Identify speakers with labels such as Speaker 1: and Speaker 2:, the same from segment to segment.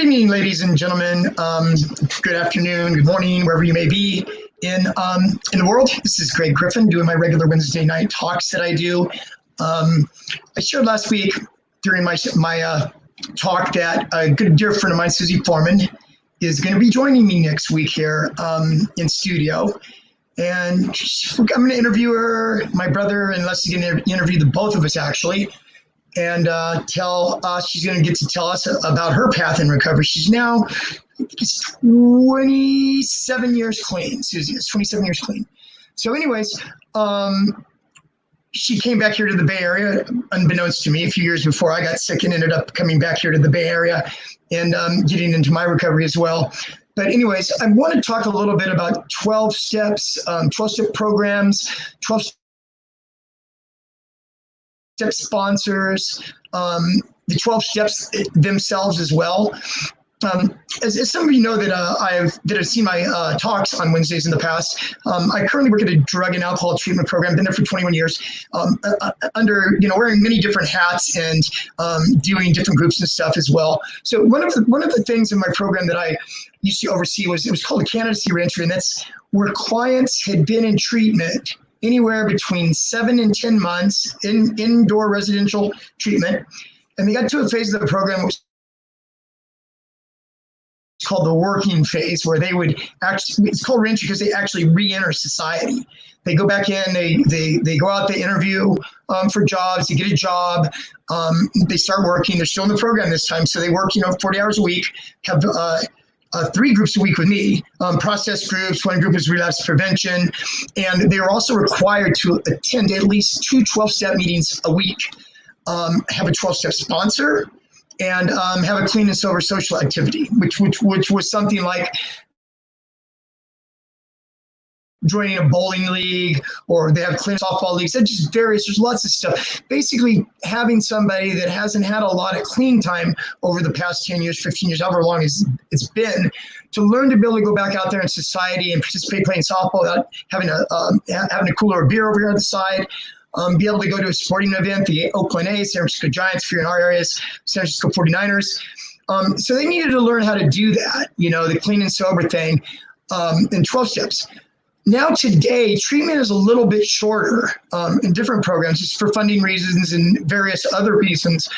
Speaker 1: evening, ladies and gentlemen. Good afternoon, good morning, wherever you may be in the world. This is Greg Griffin doing my regular Wednesday night talks that I do. I shared last week during my talk that a good dear friend of mine, Susie Foreman, is going to be joining me next week here in studio. And I'm going to interview her, my brother, and Leslie's going to interview the both of us actually. And she's going to get to tell us about her path in recovery. She's now, I think it's 27 years clean. Susie is 27 years clean. So anyways, she came back here to the Bay Area, unbeknownst to me, a few years before I got sick, and ended up coming back here to the Bay Area and getting into my recovery as well. But anyways, I want to talk a little bit about 12 steps, 12-step programs, 12-step sponsors, the 12 steps themselves as well. As some of you know that I've seen my talks on Wednesdays in the past, I currently work at a drug and alcohol treatment program. Been there for 21 years, under wearing many different hats and doing different groups and stuff as well. So one of the things in my program that I used to oversee was called a candidacy reentry, and that's where clients had been in treatment anywhere between 7 and 10 months in indoor residential treatment, and they got to a phase of the program which called the working phase, where they would actually, it's called reentry because they actually re-enter society. They go back in, they go out, they interview for jobs, they get a job, they start working, they're still in the program this time, so they work 40 hours a week, have 3 groups a week with me, process groups. One group is relapse prevention, and they are also required to attend at least 2 12-step meetings a week, have a 12-step sponsor, and have a clean and sober social activity, which was something like joining a bowling league, or they have clean softball leagues. It's just various, there's lots of stuff. Basically, having somebody that hasn't had a lot of clean time over the past 10 years, 15 years, however long it's been, to learn to be able to go back out there in society and participate playing softball without having a cooler of beer over here on the side. Be able to go to a sporting event, the Oakland A's, San Francisco Giants, if you're in our areas, San Francisco 49ers. So they needed to learn how to do that, the clean and sober thing in 12 steps. Now today, treatment is a little bit shorter in different programs, just for funding reasons and various other reasons.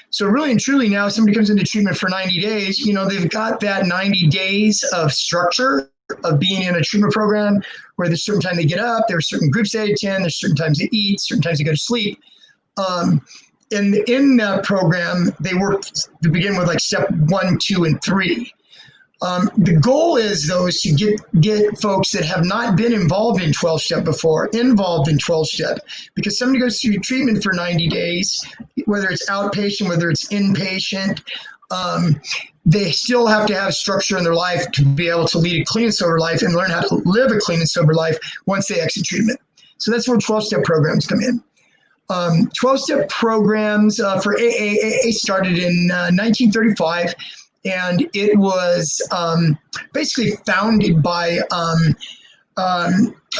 Speaker 1: So really and truly now, if somebody comes into treatment for 90 days, they've got that 90 days of structure of being in a treatment program where there's certain time they get up, there are certain groups they attend, there's certain times they eat, certain times they go to sleep. In that program, they work to begin with like step 1, 2, and 3. The goal is, though, is to get folks that have not been involved in 12-step before involved in 12-step, because somebody goes through treatment for 90 days, whether it's outpatient, whether it's inpatient, they still have to have structure in their life to be able to lead a clean and sober life and learn how to live a clean and sober life once they exit treatment. So that's where 12-step programs come in. 12-step programs for AA started in 1935. And it was basically founded by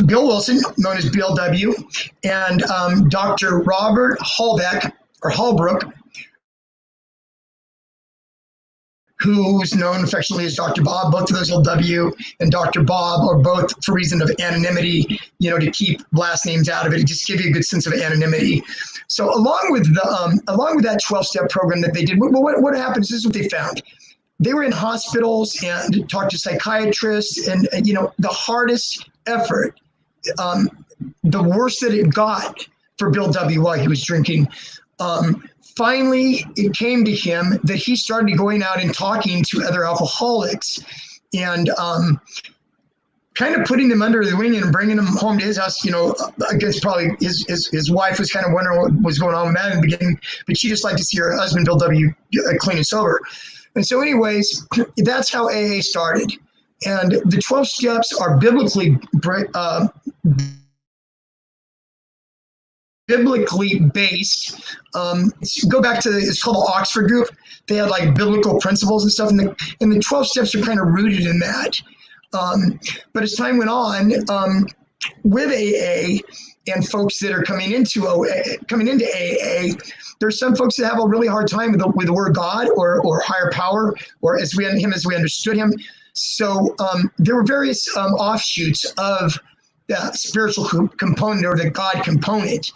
Speaker 1: Bill Wilson, known as BLW, and Dr. Robert Hallbrook, who's known affectionately as Dr. Bob. Both of those, LW and Dr. Bob, are both for reason of anonymity, to keep last names out of it, just give you a good sense of anonymity. So along with that 12-step program that they did, what happens, this is what they found. They were in hospitals and talked to psychiatrists, and the hardest effort, the worse that it got for Bill W. while he was drinking. Finally, it came to him that he started going out and talking to other alcoholics and kind of putting them under the wing and bringing them home to his house. I guess probably his wife was kind of wondering what was going on with that in the beginning, but she just liked to see her husband, Bill W., clean and sober. And so anyways, that's how AA started. And the 12 steps are biblically based. Go back to it's called the Oxford Group. They had like biblical principles and stuff, and the 12 steps are kind of rooted in that. But as time went on, with AA, and folks that are coming into AA, there's some folks that have a really hard time with the word God or higher power, or as we understood him. So there were various offshoots of the spiritual component or the God component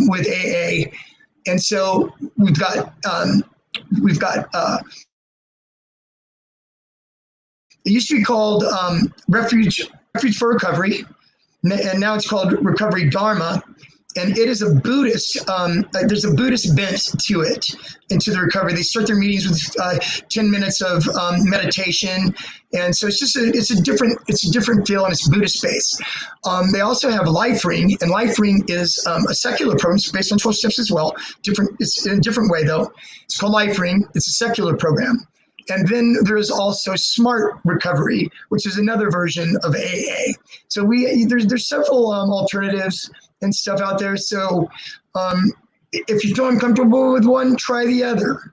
Speaker 1: with AA, and so we've got it used to be called Refuge for Recovery, and now it's called Recovery Dharma. And it is a Buddhist, there's a Buddhist bent to it, into the recovery. They start their meetings with 10 minutes of meditation. And so it's a different feel, and it's Buddhist based. They also have Life Ring, and Life Ring is a secular program. It's based on 12 steps as well. It's in a different way though. It's called Life Ring. It's a secular program. And then there's also Smart Recovery, which is another version of AA. So there's several alternatives and stuff out there. So if you feel uncomfortable with one, try the other.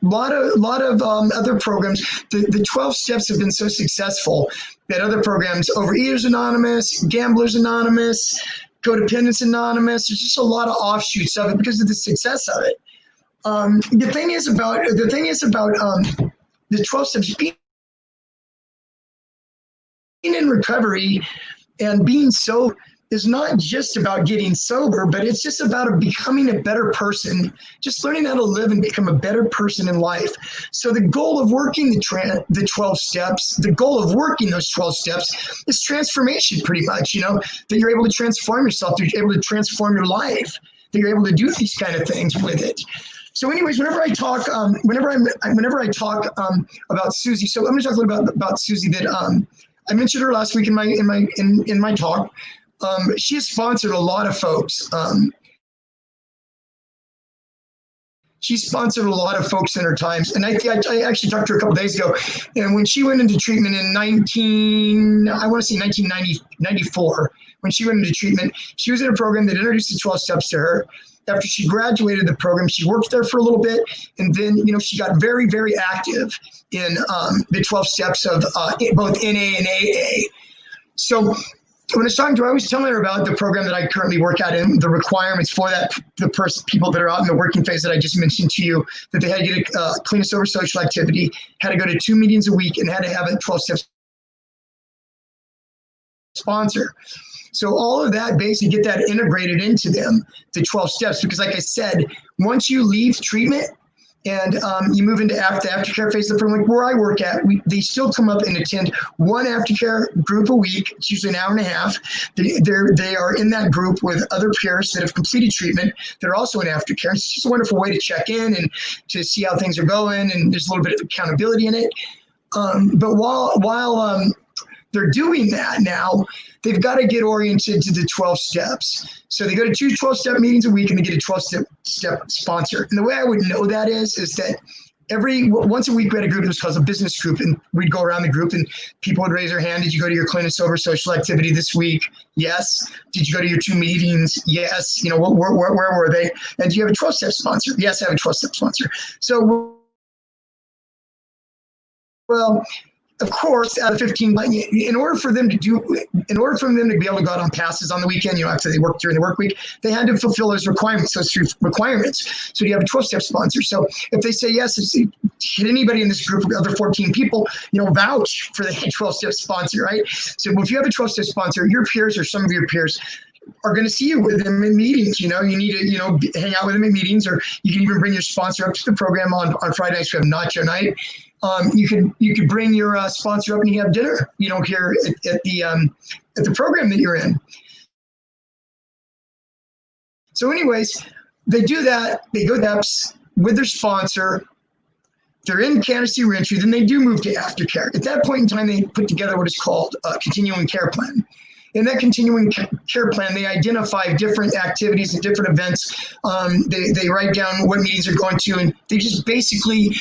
Speaker 1: Lot of other programs. The 12 steps have been so successful that other programs, Overeaters Anonymous, Gamblers Anonymous, Codependence Anonymous, there's just a lot of offshoots of it because of the success of it. The thing is about the 12 steps, being in recovery and being sober is not just about getting sober, but it's just about becoming a better person, just learning how to live and become a better person in life. So the goal of working the 12 steps, the goal of working those 12 steps is transformation, pretty much, that you're able to transform yourself, that you're able to transform your life, that you're able to do these kind of things with it. So anyways, whenever I talk about Susie, so I'm going to talk a little bit about Susie that I mentioned her last week in my talk. She has sponsored a lot of folks. She sponsored a lot of folks in her times. And I actually talked to her a couple of days ago. And when she went into treatment in 1994, when she went into treatment, she was in a program that introduced the 12 steps to her. After she graduated the program, she worked there for a little bit. And then, she got very, very active in the 12 steps of both NA and AA. So when I was talking to her, I was telling her about the program that I currently work at and the requirements for that, people that are out in the working phase that I just mentioned to you, that they had to get a clean and sober social activity, had to go to 2 meetings a week, and had to have a 12 steps sponsor. So all of that, basically get that integrated into them, the 12 steps, because like I said, once you leave treatment and you move into the aftercare phase of the program, like where I work at, they still come up and attend one aftercare group a week. It's usually an hour and a half. They are in that group with other peers that have completed treatment that are also in aftercare. It's just a wonderful way to check in and to see how things are going, and there's a little bit of accountability in it. But while they're doing that now, they've got to get oriented to the 12 steps. So they go to 2 12-step meetings a week and they get a 12-step sponsor. And the way I would know that is that once a week we had a group that was called a business group, and we'd go around the group and people would raise their hand. Did you go to your clean and sober social activity this week? Yes. Did you go to your 2 meetings? Yes. Where were they? And do you have a 12-step sponsor? Yes, I have a 12-step sponsor. So, well, of course, out of 15, in order for them to be able to go out on passes on the weekend, after they work during the work week, they had to fulfill those requirements, those 3 requirements. So you have a 12-step sponsor. So if they say yes, can anybody in this group, the other 14 people, vouch for the 12-step sponsor, right? So if you have a 12-step sponsor, your peers or some of your peers are going to see you with them in meetings. You need to, hang out with them in meetings, or you can even bring your sponsor up to the program on Friday nights. We have nacho night. You could bring your sponsor up and you have dinner, here at the program that you're in. So anyways, they do that. They go steps with their sponsor. They're in candidacy reentry. Then they do move to aftercare. At that point in time, they put together what is called a continuing care plan. In that continuing care plan, they identify different activities and different events. They write down what meetings they're going to, and they just basically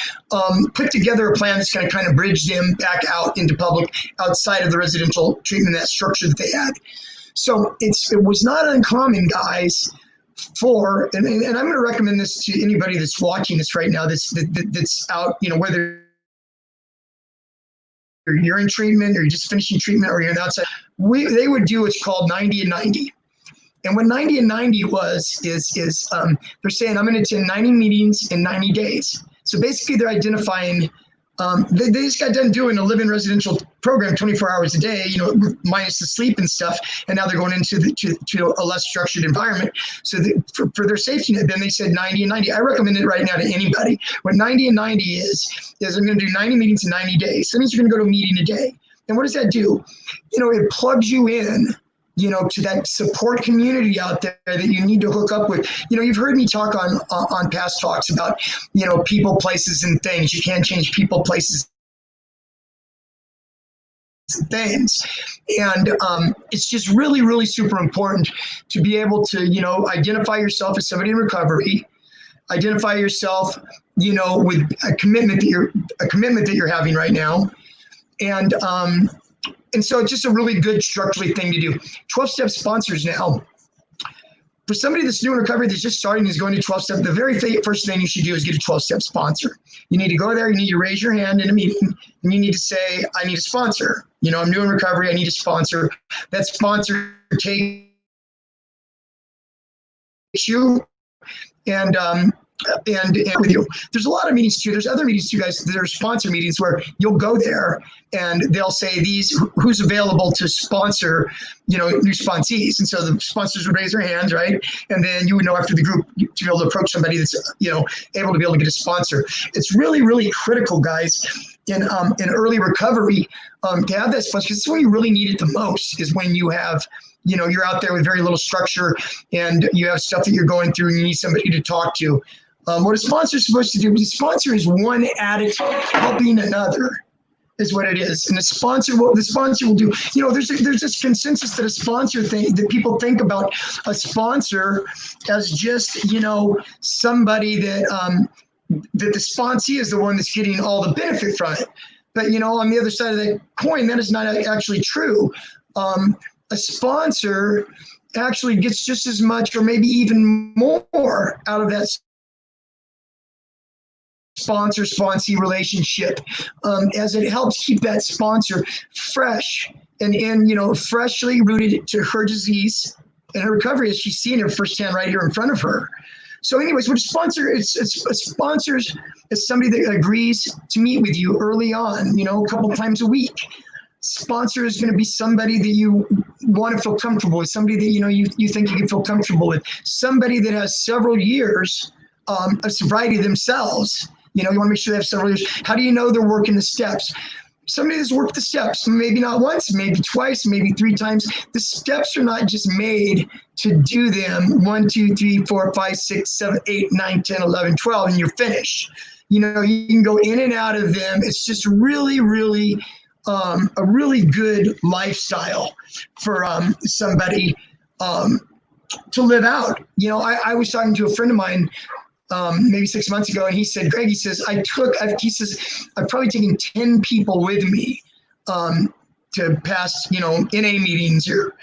Speaker 1: put together a plan that's going to kind of bridge them back out into public outside of the residential treatment, that structure that they had. So it was not uncommon, guys, and I'm going to recommend this to anybody that's watching this right now that's out, whether you're in treatment or you're just finishing treatment or you're outside. They would do what's called 90 and 90. And what 90 and 90 is they're saying, I'm going to attend 90 meetings in 90 days. So basically they're identifying, they just got done doing a live-in residential program 24 hours a day, minus the sleep and stuff. And now they're going into to a less structured environment. So for their safety net, then they said 90 and 90. I recommend it right now to anybody. What 90 and 90 is I'm going to do 90 meetings in 90 days. That means you're going to go to a meeting a day. And what does that do? It plugs you in, to that support community out there that you need to hook up with. You've heard me talk on past talks about, people, places, and things. You can't change people, places, and things. And it's just really, really super important to be able to, identify yourself as somebody in recovery, identify yourself, with a commitment that you're having right now. And so it's just a really good structurally thing to do. 12-step sponsors now. For somebody that's new in recovery, that's just starting, is going to 12-step, the very first thing you should do is get a 12-step sponsor. You need to go there, you need to raise your hand in a meeting, and you need to say, I need a sponsor. I'm new in recovery, I need a sponsor. That sponsor takes you and with you. There's a lot of meetings too. There's other meetings too, guys. There's sponsor meetings where you'll go there and they'll say who's available to sponsor, new sponsees. And so the sponsors would raise their hands, right? And then you would know after the group to be able to approach somebody that's, able to be able to get a sponsor. It's really, really critical, guys, in early recovery to have that sponsor, because it's when you really need it the most, is when you have, you're out there with very little structure and you have stuff that you're going through and you need somebody to talk to. What a sponsor is supposed to do, the sponsor is one addict helping another, is what it is. And the sponsor will do, there's this consensus that a sponsor thing, that people think about a sponsor as just, somebody that the sponsee is the one that's getting all the benefit from it. But, on the other side of the coin, that is not actually true. A sponsor actually gets just as much or maybe even more out of that sponsor-sponsee relationship, as it helps keep that sponsor fresh and freshly rooted to her disease and her recovery, as she's seeing it firsthand right here in front of her. So anyways, what a sponsor is, a sponsor is somebody that agrees to meet with you early on, a couple times a week. Sponsor is going to be somebody that you want to feel comfortable with, somebody that you think you can feel comfortable with, somebody that has several years of sobriety themselves. You want to make sure they have several years. How do you know they're working the steps? Somebody that's worked the steps, maybe not once, maybe twice, maybe 3 times. The steps are not just made to do them 1, 2, 3, 4, 5, 6, 7, 8, 9, 10, 11, 12, and you're finished. You can go in and out of them. It's just really, really a really good lifestyle for somebody to live out. I was talking to a friend of mine maybe 6 months ago, and he said, Greg, I've probably taken 10 people with me to past, NA meetings, or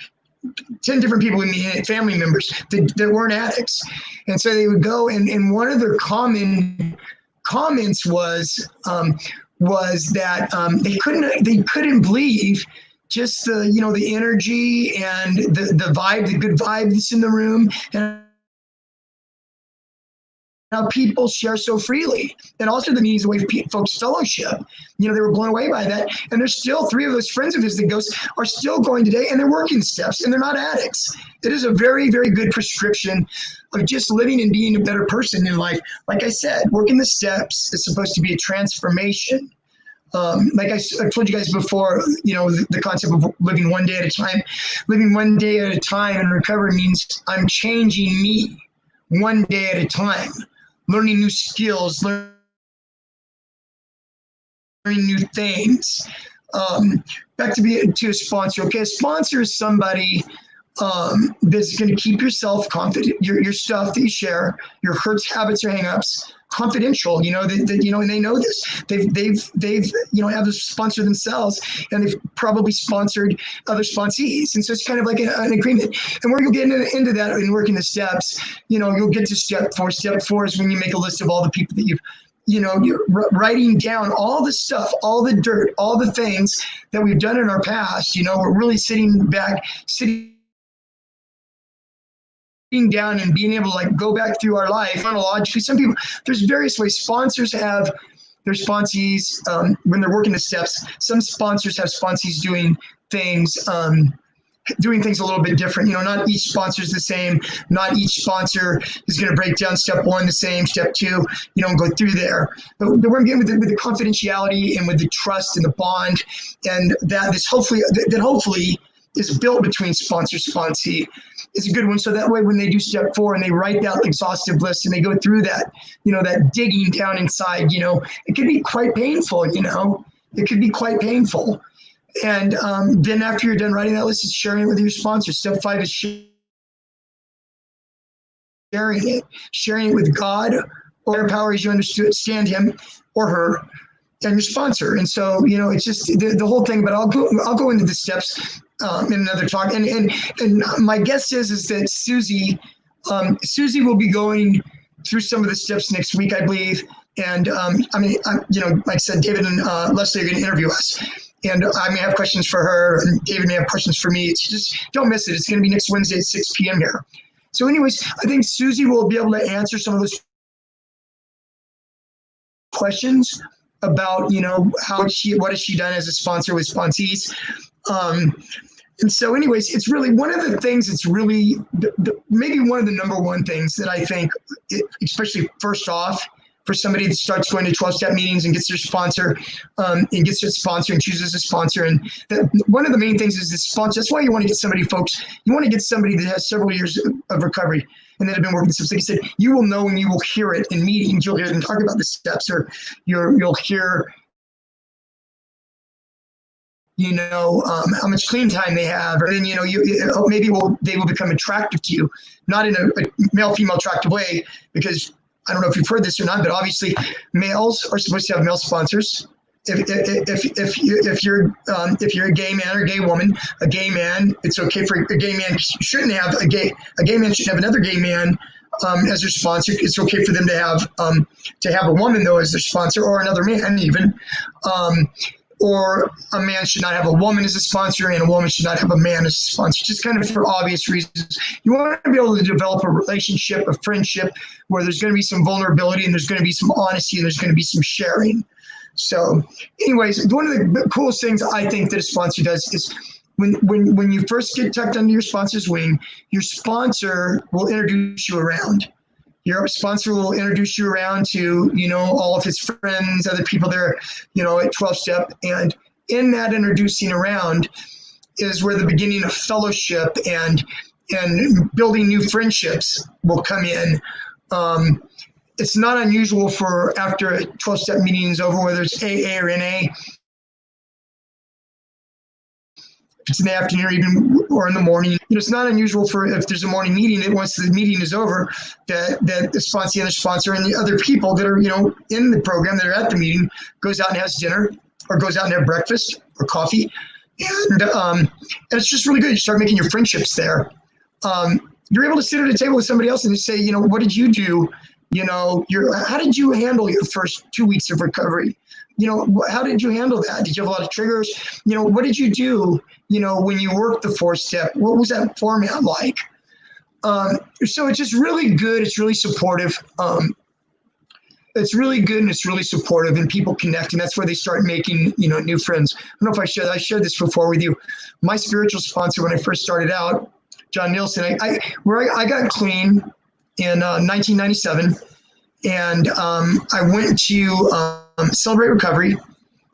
Speaker 1: 10 different people with me, family members that weren't addicts. And so they would go, and one of their comments was that they couldn't believe just the energy and the vibe, the good vibe that's in the room, and how people share so freely, and also the meetings, the way folks fellowship. They were blown away by that. And there's still 3 of those friends of his that are still going today, and they're working steps, and they're not addicts. It is a very, very good prescription of just living and being a better person in life. Like I said, working the steps is supposed to be a transformation. Like I told you guys before, the concept of living one day at a time. Living one day at a time in recovery means I'm changing me one day at a time. Learning new skills, learning new things. Back to a sponsor. Okay, a sponsor is somebody that's going to keep yourself confident, your stuff that you share, your hurts, habits, or hangups, confidential. And they know this. They've have this sponsor themselves, and they've probably sponsored other sponsees. And so it's kind of like an agreement. And where you'll get into that and working the steps, you'll get to step 4. Step 4 is when you make a list of all the people that you're writing down all the stuff, all the dirt, all the things that we've done in our past. We're really sitting down and being able to like go back through our life chronologically. Some people, there's various ways. Sponsors have their sponsees when they're working the steps. Some sponsors have sponsees doing things a little bit different. Not each sponsor is the same. Not each sponsor is going to break down step one the same, step two, and go through there. But we're getting with the confidentiality and with the trust and the bond, and that hopefully is built between sponsee. It's a good one. So that way, when they do step four and they write that exhaustive list and they go through that, that digging down inside, it can be quite painful. It could be quite painful. And then after you're done writing that list, it's sharing it with your sponsor. Step five is sharing it with God or higher power as you understand him or her and your sponsor. And so, it's just the whole thing, but I'll go into the steps in another talk. And my guess is that Susie will be going through some of the steps next week, I believe. And like I said, David and Leslie are going to interview us. And I may have questions for her, and David may have questions for me. It's just, don't miss it. It's going to be next Wednesday at 6 p.m. here. So anyways, I think Susie will be able to answer some of those questions about, what has she done as a sponsor with sponsees. And so anyways, it's really one of the things that's really maybe one of the number one things that I think, especially first off, for somebody that starts going to 12-step meetings and gets their sponsor and chooses a sponsor. And one of the main things is the sponsor. That's why you want to get somebody, folks. You want to get somebody that has several years of recovery and that have been working the steps. Like I said, you will know and you will hear it in meetings. You'll hear them talk about the steps, or you'll hear how much clean time they have, or then maybe they will become attractive to you, not in a male-female attractive way, because I don't know if you've heard this or not, but obviously males are supposed to have male sponsors. If you're a gay man or a gay woman, a gay man, it's okay for a gay man shouldn't have a gay man shouldn't have another gay man as their sponsor. It's okay for them to have a woman though as their sponsor, or another man even. Or a man should not have a woman as a sponsor, and a woman should not have a man as a sponsor, just kind of for obvious reasons. You want to be able to develop a relationship, a friendship, where there's going to be some vulnerability and there's going to be some honesty and there's going to be some sharing. So anyways, one of the coolest things I think that a sponsor does is when you first get tucked under your sponsor's wing, your sponsor will introduce you around. Your sponsor will introduce you around to, all of his friends, other people there, at 12-step. And in that introducing around is where the beginning of fellowship and building new friendships will come in. It's not unusual for after a 12-step meeting is over, whether it's AA or NA, it's in the afternoon or in the morning. It's not unusual for if there's a morning meeting that once the meeting is over, that the sponsor and the sponsor and the other people that are, in the program that are at the meeting goes out and has dinner or goes out and have breakfast or coffee. And it's just really good. You start making your friendships there. You're able to sit at a table with somebody else and just say, what did you do? How did you handle your first 2 weeks of recovery? How did you handle that? Did you have a lot of triggers? What did you do, when you worked the 4-step? What was that format like? So it's just really good. It's really supportive. It's really good and it's really supportive, and people connect, and that's where they start making, new friends. I don't know if I shared this before with you. My spiritual sponsor when I first started out, John Nielsen, I got clean in 1997, and I went to Celebrate Recovery,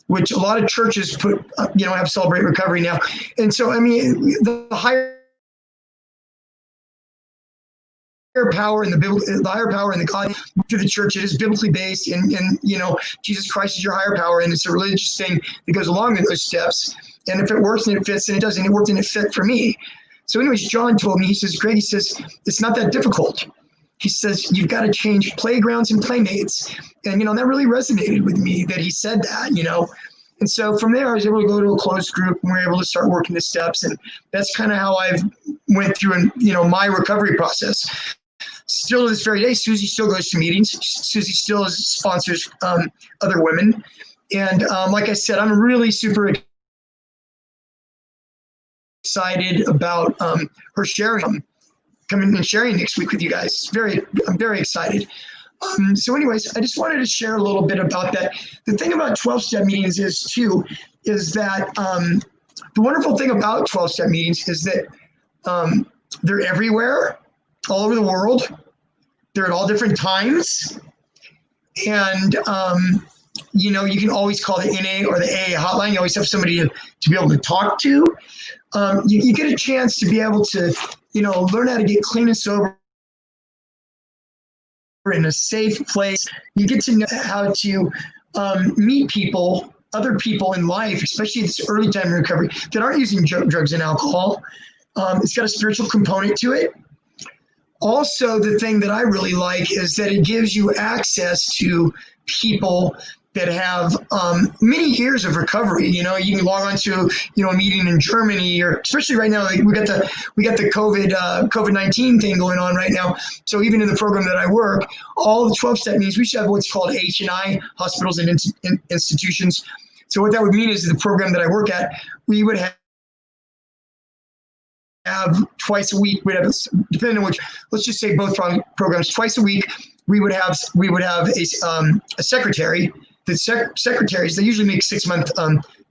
Speaker 1: which a lot of churches have Celebrate Recovery now. And so, the higher power and the higher power and the God to the church, it is biblically based, and Jesus Christ is your higher power, and it's a religious thing that goes along with those steps. And if it works and it fits, and it doesn't, it worked and it fit for me. So anyways, John told me, he says, Greg, it's not that difficult. He says, you've got to change playgrounds and playmates. And, that really resonated with me that he said that, And so from there, I was able to go to a closed group, and we were able to start working the steps. And that's kind of how I've went through, my recovery process. Still to this very day, Susie still goes to meetings. Susie still sponsors other women. And like I said, I'm really super excited about her sharing. coming and sharing next week with you guys. I'm very excited. So anyways, I just wanted to share a little bit about that. The thing about 12-step meetings is that the wonderful thing about 12-step meetings is that they're everywhere, all over the world. They're at all different times. And, you can always call the NA or the AA hotline. You always have somebody to be able to talk to. You get a chance to be able to, learn how to get clean and sober in a safe place. You get to know how to meet people, other people in life, especially at this early time in recovery, that aren't using drugs and alcohol. It's got a spiritual component to it. Also, the thing that I really like is that it gives you access to people that have many years of recovery. You can log on to a meeting in Germany, or especially right now, we got the COVID-19 thing going on right now. So even in the program that I work, all the 12-step meetings, we should have what's called H&I, hospitals and institutions. So what that would mean is the program that I work at, we would have twice a week. We'd have, depending on which, let's just say both programs, twice a week. We would have a secretary. The secretaries, they usually make 6-month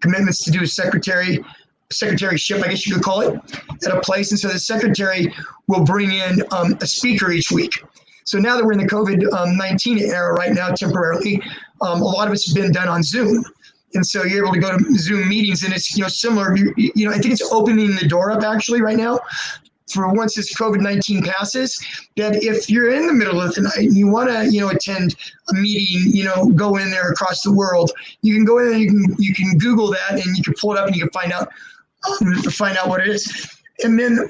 Speaker 1: commitments to do a secretaryship, I guess you could call it, at a place. And so the secretary will bring in a speaker each week. So now that we're in the COVID-19 era right now, temporarily, a lot of it's been done on Zoom. And so you're able to go to Zoom meetings, and it's similar. I think it's opening the door up actually right now. For once this COVID-19 passes, that if you're in the middle of the night and you want to, attend a meeting, go in there across the world, you can go in and you can Google that, and you can pull it up and you can find out what it is. And then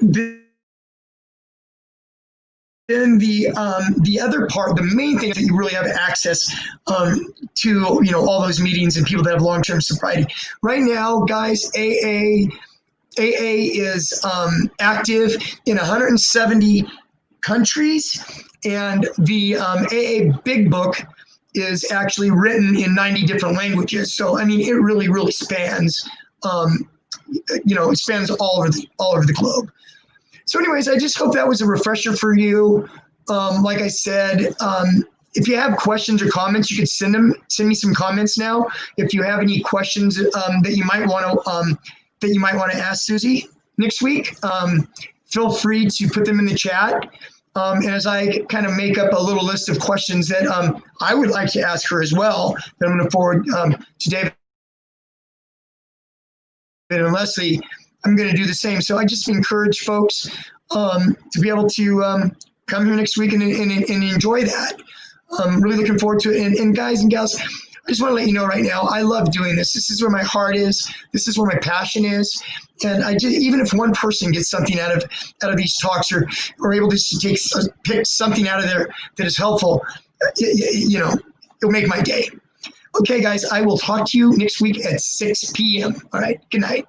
Speaker 1: the other part, the main thing is that you really have access to, all those meetings and people that have long-term sobriety. Right now, guys, AA is active in 170 countries, and the AA Big Book is actually written in 90 different languages. So, I mean, it really, really spans, it spans all over the globe. So anyways, I just hope that was a refresher for you. Like I said, if you have questions or comments, you could send me some comments now. If you have any questions that you might want to ask Susie next week, feel free to put them in the chat. And as I kind of make up a little list of questions that I would like to ask her as well, that I'm going to forward to David and Leslie, I'm going to do the same. So I just encourage folks to be able to come here next week and enjoy that. I'm really looking forward to it. And guys and gals, I just want to let you know right now, I love doing this. This is where my heart is. This is where my passion is. And even if one person gets something out of these talks, or able to pick something out of there that is helpful, it'll make my day. Okay, guys, I will talk to you next week at 6 p.m. All right, good night.